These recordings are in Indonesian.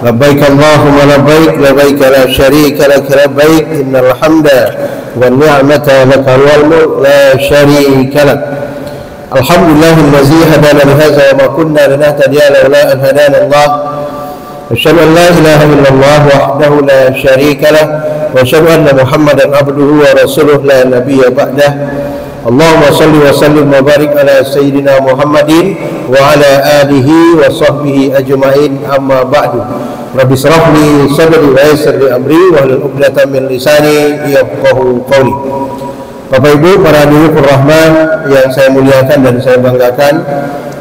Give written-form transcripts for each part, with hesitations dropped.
لبيك اللهم لبيك لبيك لا شريك لك لبيك إن الحمد والنعمة لك والملك لا شريك لك. الحمد لله الذي هدانا لهذا وما كنا لنهتدي لولا أن هدانا الله. أشهد أن لا إله إلا الله وحده لا شريك له وأشهد أن محمدا عبده ورسوله لا نبي بعده. اللهم صل وسلم وبارك على سيدنا محمد وعلى آله وصحبه أجمعين. أما بعد. Rabbi shrah li sadri wa yassir li amri wahlul 'uqdatam min lisani yafqahu qawli. Bapak Ibu para hadirin rahman yang saya muliakan dan saya banggakan,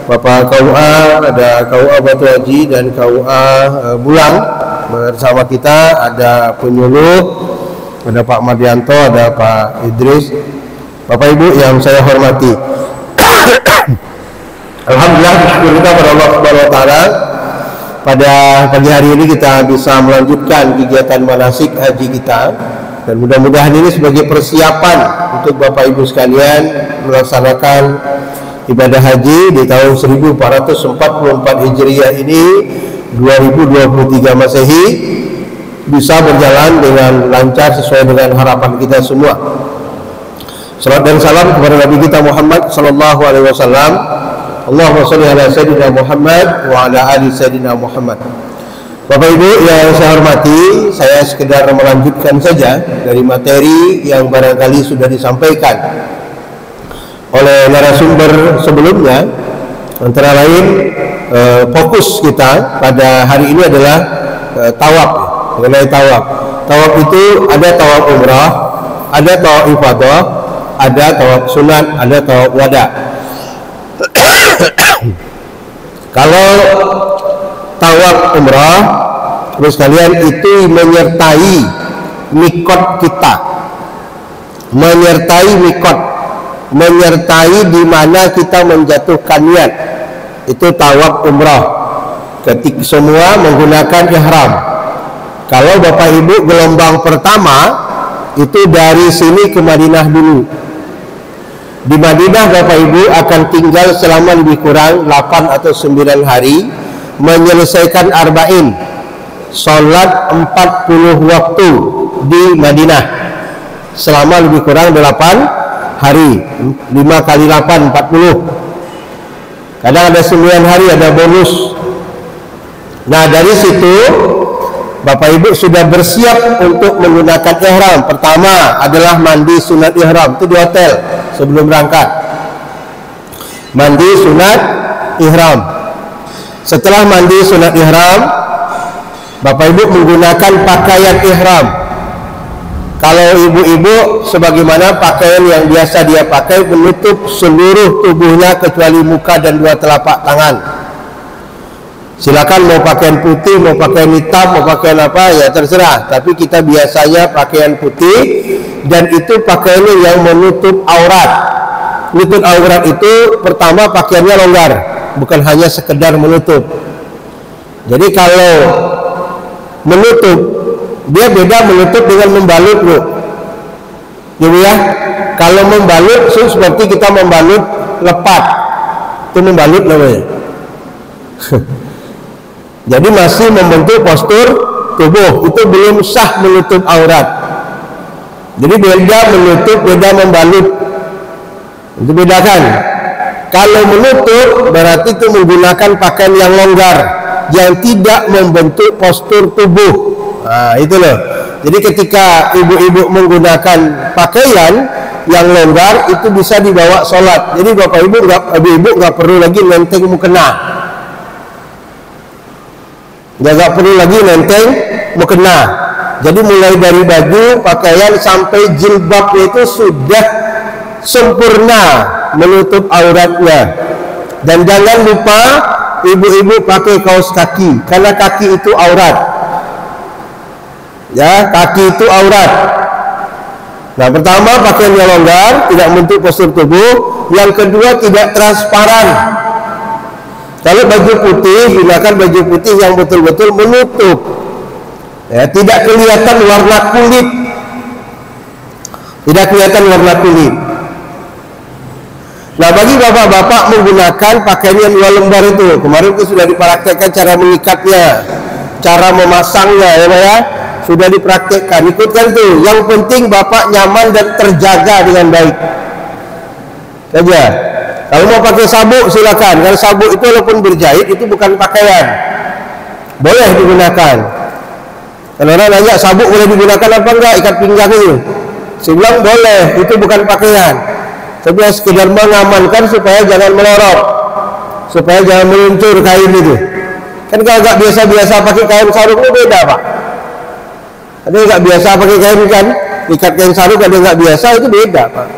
Bapak KUA, ada KUA Batu Haji dan KUA Bulang bersama kita, ada penyuluh, ada Pak Mardianto, ada Pak Idris. Bapak Ibu yang saya hormati, alhamdulillah bersyukur kita kepada Allah Subhanahu wa taala. Pada pagi hari ini kita bisa melanjutkan kegiatan manasik haji kita, dan mudah-mudahan ini sebagai persiapan untuk Bapak Ibu sekalian melaksanakan ibadah haji di tahun 1444 Hijriah ini, 2023 Masehi, bisa berjalan dengan lancar sesuai dengan harapan kita semua. Salam dan salam kepada Nabi kita Muhammad sallallahu alaihi wasallam. Allahumma sholli ala sayyidina Muhammad wa ala ali sayyidina Muhammad. Bapak Ibu yang saya hormati, saya sekedar melanjutkan saja dari materi yang barangkali sudah disampaikan oleh narasumber sebelumnya. Antara lain fokus kita pada hari ini adalah tawaf, mengenai tawaf. Tawaf itu ada tawaf umrah, ada tawaf ifadah, ada tawaf sunat, ada tawaf wada. Kalau tawaf umrah, terus kalian itu menyertai mikot kita, menyertai mikot, menyertai di mana kita menjatuhkan niat, itu tawaf umrah. Ketika semua menggunakan ihram. Kalau Bapak Ibu gelombang pertama itu dari sini ke Madinah dulu. Di Madinah Bapak Ibu akan tinggal selama lebih kurang 8 atau 9 hari, menyelesaikan arba'in, sholat 40 waktu di Madinah selama lebih kurang 8 hari. 5 kali 8, 40. Kadang ada 9 hari, ada bonus. Nah dari situ Bapak Ibu sudah bersiap untuk menggunakan ihram. Pertama adalah mandi sunat ihram, itu di hotel sebelum berangkat. Mandi sunat ihram. Setelah mandi sunat ihram, Bapak Ibu menggunakan pakaian ihram. Kalau ibu-ibu sebagaimana pakaian yang biasa dia pakai, menutup seluruh tubuhnya kecuali muka dan 2 telapak tangan. Silakan mau pakaian putih, mau pakaian hitam, mau pakaian apa, ya terserah. Tapi kita biasanya pakaian putih, dan itu pakaiannya yang menutup aurat. Menutup aurat itu pertama pakaiannya longgar, bukan hanya sekedar menutup. Jadi kalau menutup, dia beda menutup dengan membalut, Bu. Jadi ya, kalau membalut seperti kita membalut lepat, itu membalut namanya. Jadi masih membentuk postur tubuh, itu belum sah menutup aurat. Jadi beda menutup, beda membalut, itu bedakan. Kalau menutup berarti itu menggunakan pakaian yang longgar, yang tidak membentuk postur tubuh. Nah itu loh. Jadi ketika ibu-ibu menggunakan pakaian yang longgar, itu bisa dibawa sholat. Jadi Bapak Ibu nggak perlu lagi nenteng mukena. Nggak perlu lagi nenteng mukena. Jadi mulai dari baju, pakaian sampai jilbab itu sudah sempurna menutup auratnya. Dan jangan lupa ibu-ibu pakai kaos kaki, karena kaki itu aurat. Ya, kaki itu aurat. Nah, pertama pakaian yang longgar, tidak membentuk postur tubuh. Yang kedua tidak transparan. Kalau baju putih, gunakan baju putih yang betul-betul menutup, ya, tidak kelihatan warna kulit, tidak kelihatan warna kulit. Nah, bagi bapak-bapak menggunakan pakaian yang 2 lembar itu, kemarin itu sudah dipraktekkan cara mengikatnya, cara memasangnya, ya Pak ya, sudah dipraktekkan. Ikutkan tuh. Yang penting bapak nyaman dan terjaga dengan baik saja. Kalau mau pakai sabuk silakan. Kalau sabuk itu walaupun berjahit itu bukan pakaian, boleh digunakan. Kalau orang nanya sabuk boleh digunakan apa enggak, ikat pinggang itu, saya bilang boleh, itu bukan pakaian. Tapi sekedar mengamankan supaya jangan melorot, supaya jangan meluncur kain itu. Kan kalau nggak biasa-biasa pakai kain sarung itu beda Pak. Ada nggak biasa pakai kain kan, ikat kain sarung, ada nggak biasa, itu beda Pak.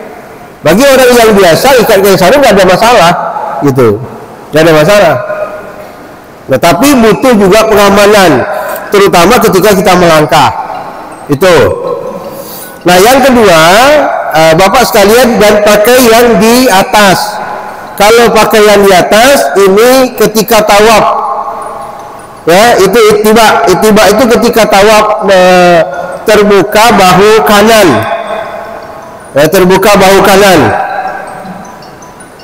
Bagi orang yang biasa ikat kain sarung nggak ada masalah, gitu, nggak ada masalah. Nah, tapi butuh juga pengamanan, terutama ketika kita melangkah. Itu. Nah, yang kedua, Bapak sekalian, dan pakai yang di atas. Kalau pakaian di atas ini ketika tawaf, ya, itu ittiba. Ittiba itu ketika tawaf terbuka bahu kanan, ya, terbuka bahu kanan.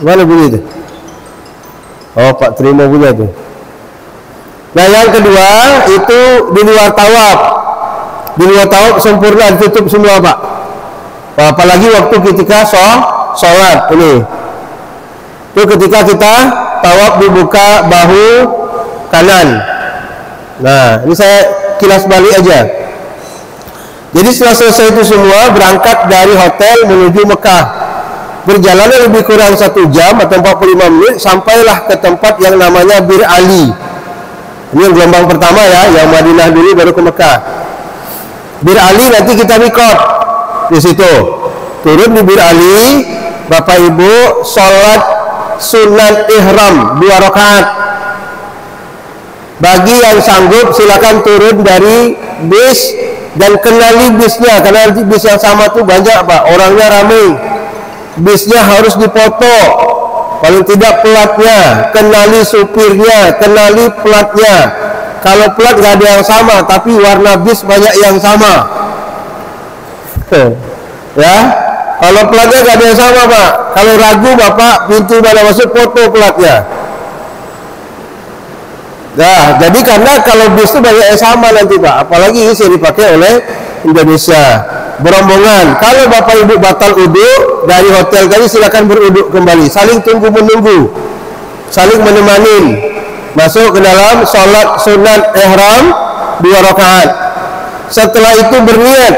Mana bunyi itu? Oh, Pak terima punya itu. Nah, yang kedua itu di luar tawaf. Di luar tawaf sempurna, ditutup semua Pak. Apalagi waktu ketika sholat ini, itu ketika kita tawaf dibuka bahu kanan. Nah, ini saya kilas balik aja. Jadi setelah selesai itu semua, berangkat dari hotel menuju Mekah. Berjalan lebih kurang 1 jam atau 45 menit, sampailah ke tempat yang namanya Bir Ali. Ini yang gelombang pertama ya, yang Madinah dulu baru ke Mekah. Bir Ali nanti kita mikot di situ. Turun di Bir Ali, Bapak Ibu sholat sunat ihram 2 rakaat. Bagi yang sanggup silakan turun dari bis dan kenali bisnya, karena nanti bis yang sama tuh banyak Pak, orangnya ramai. Bisnya harus dipoto, paling tidak pelatnya, kenali supirnya, kenali pelatnya. Kalau pelat nggak ada yang sama, tapi warna bis banyak yang sama. Ya, kalau pelatnya nggak ada yang sama Pak, kalau ragu Bapak pintu mana masuk, foto pelatnya. Nah, jadi karena kalau bis itu banyak yang sama nanti Pak, apalagi ini sering dipakai oleh Indonesia. Berombongan, kalau Bapak Ibu batal uduk dari hotel tadi, silakan beruduk kembali, saling tunggu menunggu, saling menemani, masuk ke dalam sholat sunat ihram 2 rakaat. Setelah itu berniat.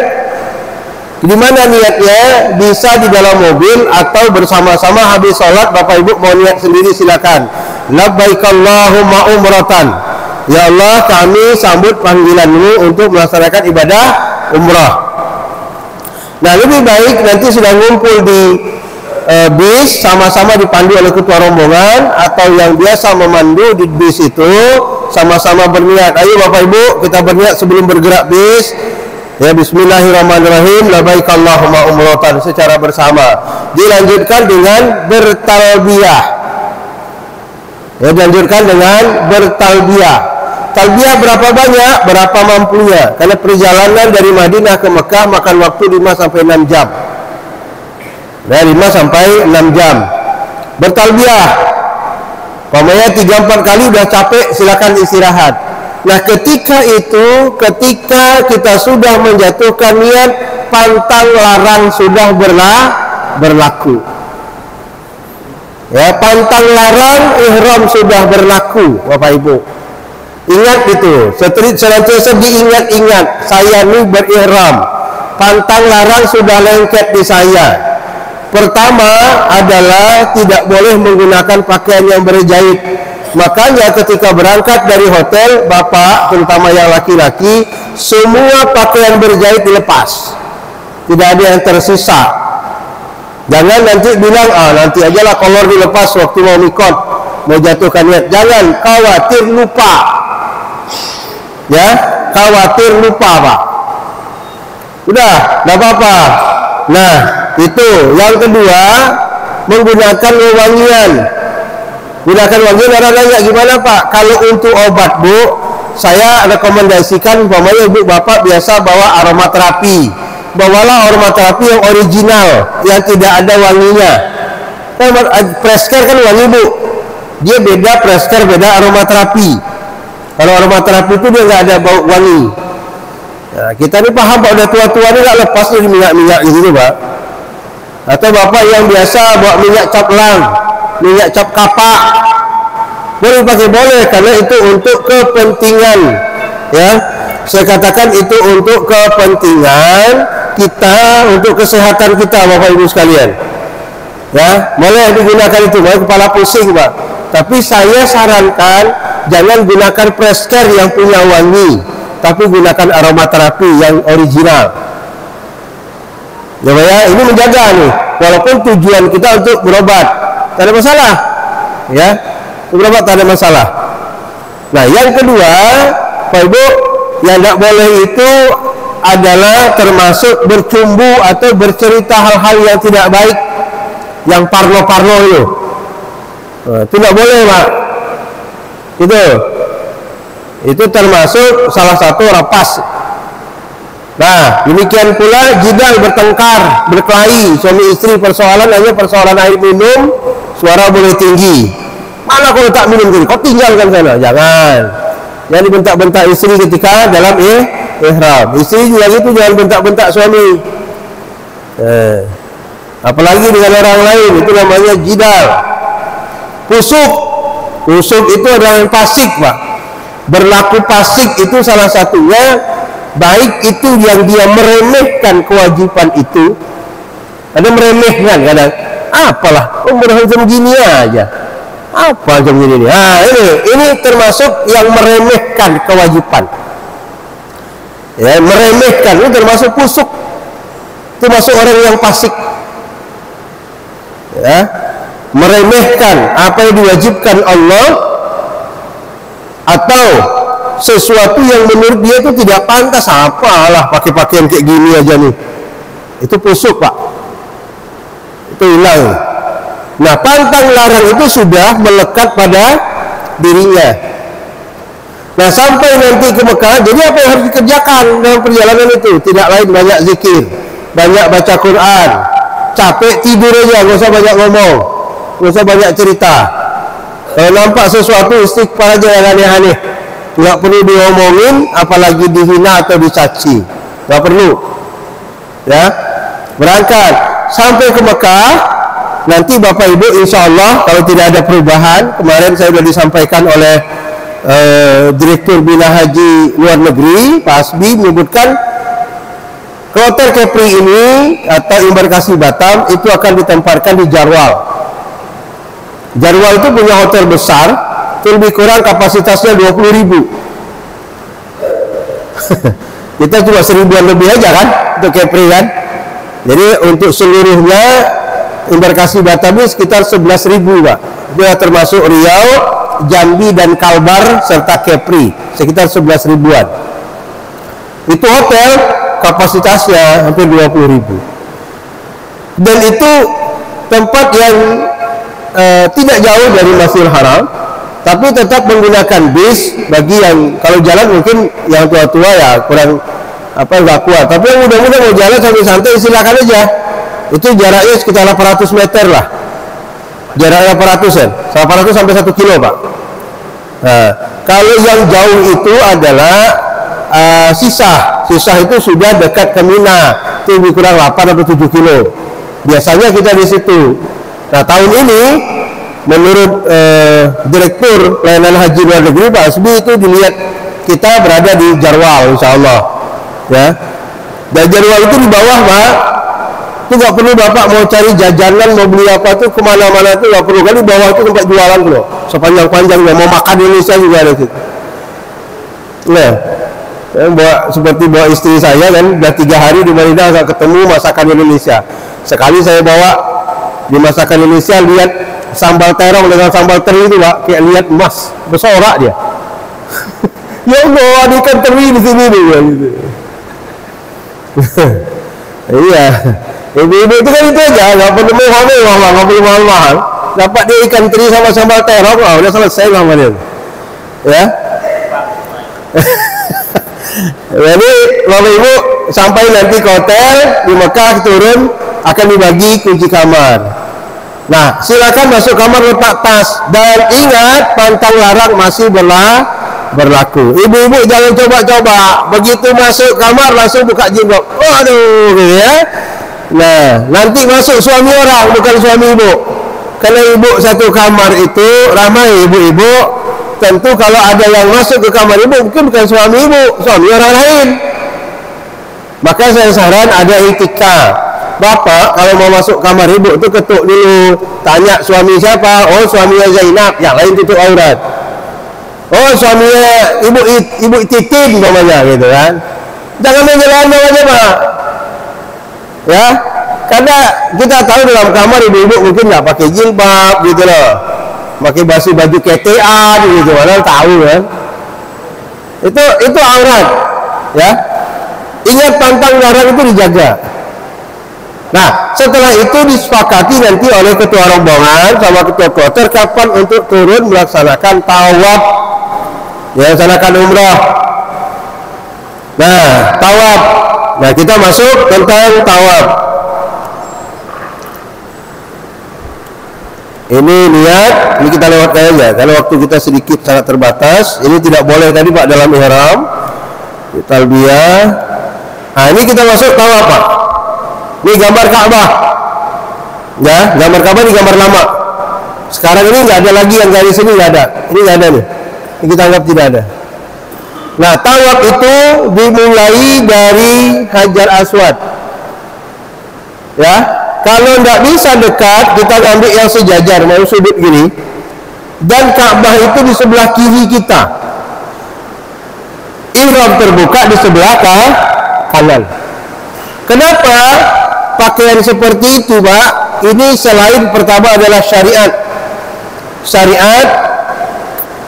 Di mana niatnya? Bisa di dalam mobil atau bersama-sama habis sholat Bapak Ibu mau niat sendiri silakan. Labbaik Allahumma umratan. Ya Allah, kami sambut panggilan-Mu untuk melaksanakan ibadah umrah. Nah, lebih baik nanti sudah ngumpul di bis, sama-sama dipandu oleh ketua rombongan atau yang biasa memandu di bis itu, sama-sama berniat. Ayo Bapak Ibu, kita berniat sebelum bergerak bis. Ya, bismillahirrahmanirrahim, labbaik Allahumma umratan, secara bersama. Dilanjutkan dengan bertalbiyah. Ya, dilanjutkan dengan bertalbiyah. Talbiyah berapa banyak? Berapa mampunya. Karena perjalanan dari Madinah ke Mekah makan waktu 5-6 jam. Nah, 5-6 jam. Bertalbiyah. Pokoknya 3-4 kali udah capek, silakan istirahat. Nah, ketika itu, ketika kita sudah menjatuhkan niat, pantang larang sudah berlaku. Ya, pantang larang ihram sudah berlaku, Bapak Ibu. Ingat itu, senantiasa diingat-ingat, saya ini berihram, pantang larang sudah lengket di saya. Pertama adalah tidak boleh menggunakan pakaian yang berjahit. Makanya ketika berangkat dari hotel, Bapak, terutama yang laki-laki, semua pakaian berjahit dilepas, tidak ada yang tersisa. Jangan nanti bilang, nanti ajalah kolor dilepas waktu mau mikot, mau jatuhkan niat. Jangan, khawatir lupa. Ya, khawatir lupa Pak. Udah, nggak apa-apa. Nah, itu yang kedua, menggunakan wewangian. Gunakan wangian. Orang nanya gimana Pak? Kalau untuk obat Bu, saya rekomendasikan umpamanya Ibu Bapak biasa bawa aromaterapi, bawalah aromaterapi yang original, yang tidak ada wanginya. Fresh care kan wangi bu, dia beda fresh care, beda aromaterapi. Kalau aromaterapi itu dia nggak ada bau wangi. Nah, kita ini paham Pak, udah tua-tua ini nggak lepas dari minyak-minyak gitu Pak. Atau Bapak yang biasa bawa minyak cap lang, minyak cap kapak, boleh pakai, boleh, karena itu untuk kepentingan, ya. Saya katakan itu untuk kepentingan kita, untuk kesehatan kita Bapak Ibu sekalian, ya. Boleh digunakan itu, boleh, kepala pusing Pak. Tapi saya sarankan jangan gunakan fresh care yang punya wangi, tapi gunakan aromaterapi yang original. Ya Pak ya, ini menjaga nih, walaupun tujuan kita untuk berobat, tak ada masalah, ya. Berobat tak ada masalah. Nah, yang kedua, Pak Ibu, yang tidak boleh itu adalah termasuk bercumbu atau bercerita hal-hal yang tidak baik, yang parno-parno itu. Itu tidak boleh Pak. Itu termasuk salah satu rapas. Nah, demikian pula jidal, bertengkar, berkelahi suami istri, persoalan hanya persoalan air minum, suara boleh tinggi. Mana kau tak minum gini? Kau tinggalkan sana. Jangan dibentak-bentak istri ketika dalam ihram. Istri juga gitu, jangan bentak-bentak suami. Apalagi dengan orang lain, itu namanya jidal. Pusuk itu adalah yang fasik Pak. Berlaku fasik itu salah satunya, baik itu yang dia meremehkan kewajiban itu. Ada meremehkan kadang, apalah umrah jam gini aja, apa jam gini nih. Nah, ini termasuk yang meremehkan kewajiban, ya. Meremehkan itu termasuk pusuk, itu masuk orang yang fasik, ya. Meremehkan apa yang diwajibkan Allah, atau sesuatu yang menurut dia itu tidak pantas. Apalah pakai pakaian kayak gini aja nih, itu pusuk Pak, itu hilang. Nah, pantang larang itu sudah melekat pada dirinya. Nah, sampai nanti ke Mekah, jadi apa yang harus dikerjakan dalam perjalanan itu? Tidak lain banyak zikir, banyak baca Quran, capek tidur aja, nggak usah banyak ngomong, nggak usah banyak cerita. Kalau nampak sesuatu istighfar aja yang aneh-aneh, nggak perlu diomongin, apalagi dihina atau dicaci, nggak perlu, ya. Berangkat sampai ke Mekah. Nanti Bapak Ibu insya Allah kalau tidak ada perubahan, kemarin saya sudah disampaikan oleh Direktur Bina Haji Luar Negeri Pak Asbi menyebutkan kloter Kepri ini atau embarkasi Batam itu akan ditempatkan di Jarwal. Jarwal itu punya hotel besar, itu lebih kurang kapasitasnya 20.000. Kita cuma 1.000-an lebih aja kan untuk Kepri kan. Jadi untuk seluruhnya embarkasi Batam ini sekitar 11.000 Pak. Dia termasuk Riau, Jambi dan Kalbar serta Kepri, sekitar 11.000-an. Itu hotel kapasitasnya hampir 20.000. Dan itu tempat yang tidak jauh dari Masjidil Haram, tapi tetap menggunakan bis bagi yang kalau jalan mungkin yang tua-tua ya kurang nggak kuat. Tapi yang mudah-mudah mau jalan sambil santai silakan aja. Itu jaraknya sekitar 800 meter lah. Jarak 800 ya, 800 sampai 1 kilo Pak. Nah, kalau yang jauh itu adalah Sisah itu sudah dekat ke Mina, itu lebih kurang 8 atau 7 kilo. Biasanya kita di situ. Nah, tahun ini menurut Direktur Pelayanan Haji Luar Negeri Pak Asbi itu dilihat kita berada di Jarwal insya Allah, ya. Dan Jarwal itu di bawah Pak, itu nggak perlu Bapak mau cari jajanan, mau beli apa tuh kemana-mana itu nggak perlu, kan di bawah itu tempat jualan loh, sepanjang-panjangnya. Mau makan di Indonesia juga ada situ. Nah, seperti bawa istri saya kan, udah 3 hari di Madinah nggak ketemu masakan Indonesia. Sekali saya bawa di masakan Indonesia, lihat sambal terong dengan sambal teri itu Pak, kayak lihat emas, bersorak dia. Ya Allah, ada ikan teri di sini nih, gitu. Iya, ibu-ibu itu kan itu aja, nggak perlu mahal, nggak perlu mahal-mahal. Dapat dia ikan teri sama sambal terong, udah selesai sama dia. Ya. Jadi Bapak Ibu sampai nanti ke hotel di Mekah turun akan dibagi kunci kamar. Nah, silakan masuk kamar letak tas, dan ingat pantang larang masih berlaku. Ibu-ibu jangan coba-coba begitu masuk kamar langsung buka jilbab. Waduh, ya. Nah, nanti masuk suami orang bukan suami ibu. Kalau ibu satu kamar itu ramai ibu-ibu, tentu kalau ada yang masuk ke kamar ibu mungkin bukan suami ibu, suami orang lain. Maka saya saran ada etika. Bapak kalau mau masuk kamar ibu itu ketuk dulu, tanya suami siapa. Oh, suaminya Zainab, yang lain tutup aurat. Oh, suaminya ibu Titin namanya, gitu kan. Jangan menjelaskan aja Pak. Ya, karena kita tahu dalam kamar ibu-ibu mungkin nggak pakai jilbab gitu loh, pakai baju ketean gitu, orang tahu kan. Itu aurat, ya. Ingat pantang larang itu dijaga. Nah, setelah itu disepakati nanti oleh ketua rombongan sama ketua kloter kapan untuk turun melaksanakan tawaf, ya, melaksanakan umrah. Nah, tawaf. Nah, kita masuk tentang tawaf. Ini niat, ini kita lewatkan aja karena waktu kita sedikit sangat terbatas. Ini tidak boleh tadi Pak dalam ihram, talbiyah. Nah, ini kita masuk tawaf Pak. Ini gambar Ka'bah, ya, gambar Ka'bah ini gambar lama. Sekarang ini nggak ada lagi yang dari sini, nggak ada. Ini nggak ada nih. Ini kita anggap tidak ada. Nah, tawaf itu dimulai dari Hajar Aswad. Ya, kalau nggak bisa dekat, kita ambil yang sejajar, mau sudut gini. Dan Ka'bah itu di sebelah kiri kita. Ihram terbuka di sebelah kanan. Kenapa pakaian seperti itu, Pak? Ini selain pertama adalah syariat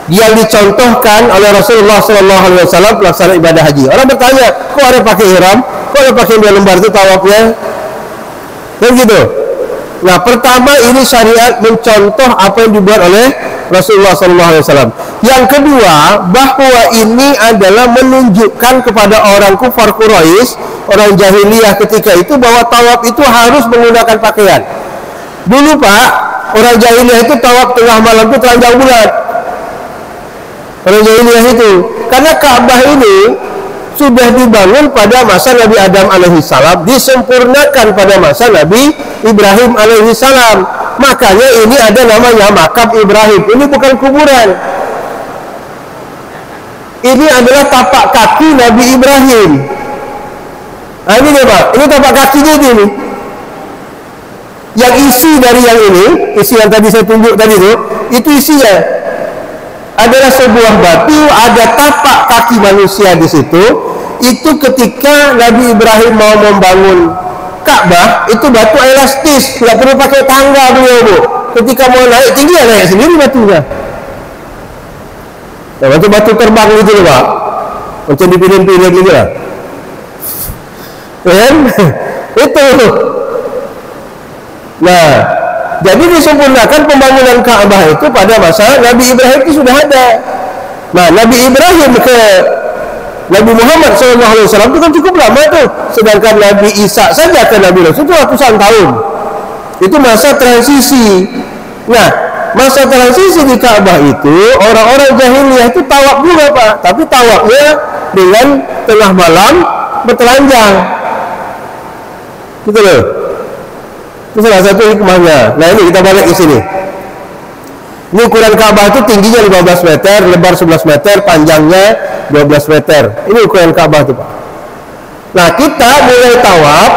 yang dicontohkan oleh Rasulullah SAW pelaksanaan ibadah haji. Orang bertanya, kok ada pakai ihram? Kok ada pakai 2 lembar itu tawafnya? Dan gitu. Nah, pertama ini syariat mencontoh apa yang dibuat oleh Rasulullah SAW. Yang kedua, bahwa ini adalah menunjukkan kepada orang kufar Quraisy, orang jahiliyah ketika itu, bahwa tawaf itu harus menggunakan pakaian. Dulu Pak, orang jahiliyah itu tawaf tengah malam itu telanjang bulat. Orang jahiliyah itu, karena Ka'bah ini sudah dibangun pada masa Nabi Adam alaihissalam, disempurnakan pada masa Nabi Ibrahim alaihissalam. Makanya ini ada namanya makam Ibrahim. Ini bukan kuburan. Ini adalah tapak kaki Nabi Ibrahim. Nah, ini nih Pak, ini tapak kakinya ini. Yang isi dari yang ini, isi yang tadi saya tunjuk tadi itu isinya adalah sebuah batu, ada tapak kaki manusia di situ. Itu ketika Nabi Ibrahim mau membangun Ka'bah, itu batu elastis, nggak perlu pakai tangga beliau, Bu. Ketika mau naik tinggi, ya naik sendiri batunya. Nah, batu terbang gitu loh, Pak. Macam dipilih-pilih gitu lah. Kan? Itu. Nah, jadi disempurnakan pembangunan Ka'bah itu pada masa Nabi Ibrahim itu sudah ada. Nah, Nabi Ibrahim ke Nabi Muhammad SAW itu kan cukup lama tuh. Sedangkan Nabi Isa saja ke Nabi Rasul itu ratusan tahun. Itu masa transisi. Nah, masa transisi di Ka'bah itu orang-orang jahiliyah itu tawaf juga Pak. Tapi tawafnya dengan tengah malam bertelanjang. Gitu loh. Itu salah satu hikmahnya. Nah, ini kita balik ke sini. Ini ukuran Ka'bah itu tingginya 15 meter, lebar 11 meter, panjangnya 12 meter. Ini ukuran Ka'bah itu Pak. Nah, kita mulai tawaf.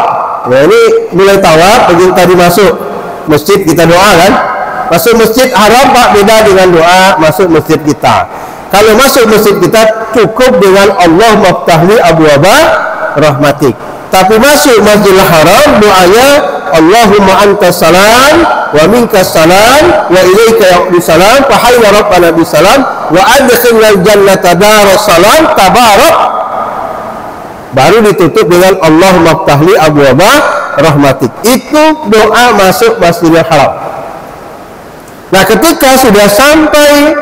Ya, ini mulai tawaf. Begitu tadi masuk masjid kita doa kan. Masuk masjid haram Pak, beda dengan doa masuk masjid kita. Kalau masuk masjid kita cukup dengan Allah maftahli abwaba rahmatik. Tapi masuk Masjidil Haram doanya Allahumma antas salam wa minkas salam wa ilaika ya'udus salam fa hayya rabbana bis salam wa adkhilnal jannata daras salam tabarak. Baru ditutup dengan Allahumma ftahli abwaba rahmatik. Itu doa masuk Masjidil Haram. Nah, ketika sudah sampai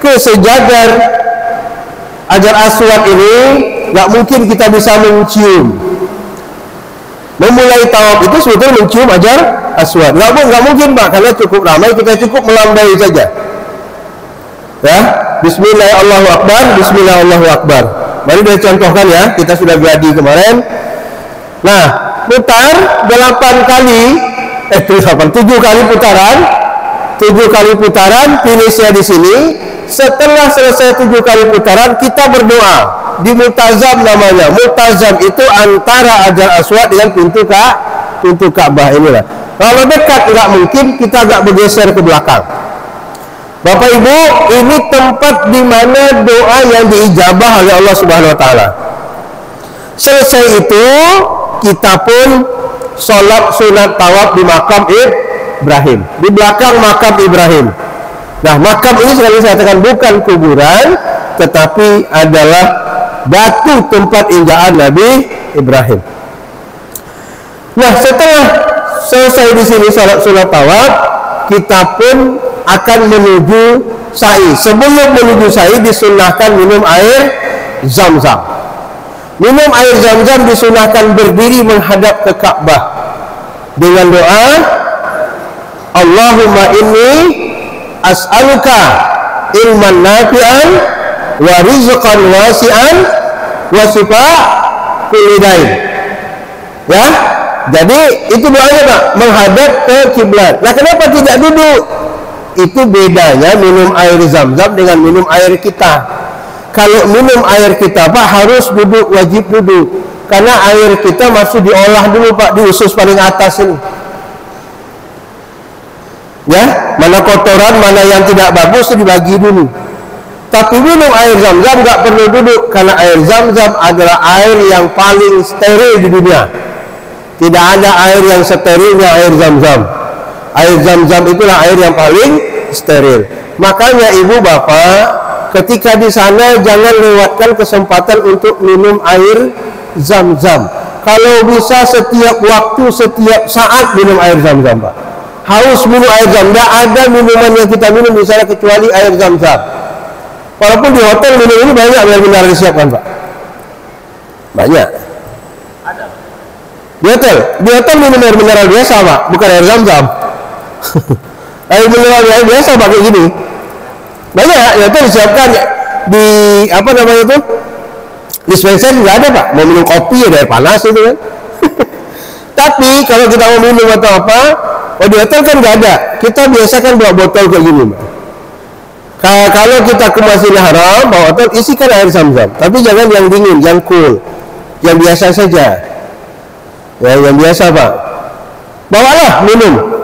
ke sejajar Hajar Aswad ini, nggak mungkin kita bisa mencium. Memulai tawaf itu sebetulnya mencium hajar aswad. Nggak mungkin Pak, karena cukup ramai, kita cukup melambai saja. Ya, Bismillah Allahu Akbar, Bismillah Allahu Akbar. Mari dia contohkan ya, kita sudah gladi kemarin. Nah, putar 7 kali putaran. 7 kali putaran, finishnya di sini. Setelah selesai 7 kali putaran, kita berdoa di multazam namanya. Multazam itu antara hajar aswad dengan pintu Ka'bah inilah. Kalau dekat nggak mungkin, kita agak bergeser ke belakang. Bapak Ibu, ini tempat di mana doa yang diijabah oleh Allah Subhanahu wa taala. Selesai itu, kita pun sholat sunat tawaf di makam Ibrahim, di belakang makam Ibrahim. Nah, makam ini sekali saya katakan bukan kuburan, tetapi adalah batu tempat injaan Nabi Ibrahim. Nah, setelah selesai di sini sholat sunat tawaf, kita pun akan menuju sa'i. Sebelum menuju sa'i disunahkan minum air zam-zam. Minum air zam-zam disunahkan berdiri menghadap ke Ka'bah dengan doa, Allahumma inni as'aluka ilman nafi'an wa rizqan wasi'an wa shifaa kulli dain. Ya, jadi itu doanya Pak, menghadap ke kiblat. Nah, kenapa tidak duduk? Itu bedanya minum air zam-zam dengan minum air kita. Kalau minum air kita Pak harus duduk, wajib duduk. Karena air kita masih diolah dulu Pak, di usus paling atas ini. Ya, mana kotoran, mana yang tidak bagus itu dibagi dulu. Tapi minum air zam-zam nggak perlu duduk, karena air zam-zam adalah air yang paling steril di dunia. Tidak ada air yang sterilnya air zam-zam. Air zam-zam itulah air yang paling steril. Makanya ibu bapak, ketika di sana jangan lewatkan kesempatan untuk minum air zam-zam. Kalau bisa setiap waktu, setiap saat minum air zam-zam Pak. Haus minum air zam-zam. Tidak ada minuman yang kita minum di sana kecuali air zam-zam. Walaupun di hotel minum ini banyak air mineral disiapkan Pak. Banyak. Di hotel minum air mineral biasa Pak, bukan air zam-zam. Air mineral yang biasa pakai gini. Banyak ya, itu disiapkan di apa namanya itu? Dispenser nggak ada Pak. Mau minum kopi ada air panas itu kan. Tapi kalau kita mau minum atau apa, di hotel kan nggak ada. Kita biasakan bawa botol kayak gini Pak. Kalau kita ke Masjidil Haram bawa botol isikan air zam-zam. Tapi jangan yang dingin, yang cool, yang biasa saja. Ya, yang biasa Pak. Bawalah minum.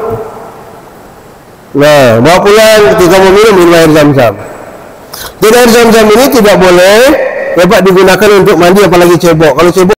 Nah, bawa pulang ketika mau minum air zam-zam. Jadi air zam-zam ini tidak boleh ya Pak digunakan untuk mandi apalagi cebok. Kalau cebok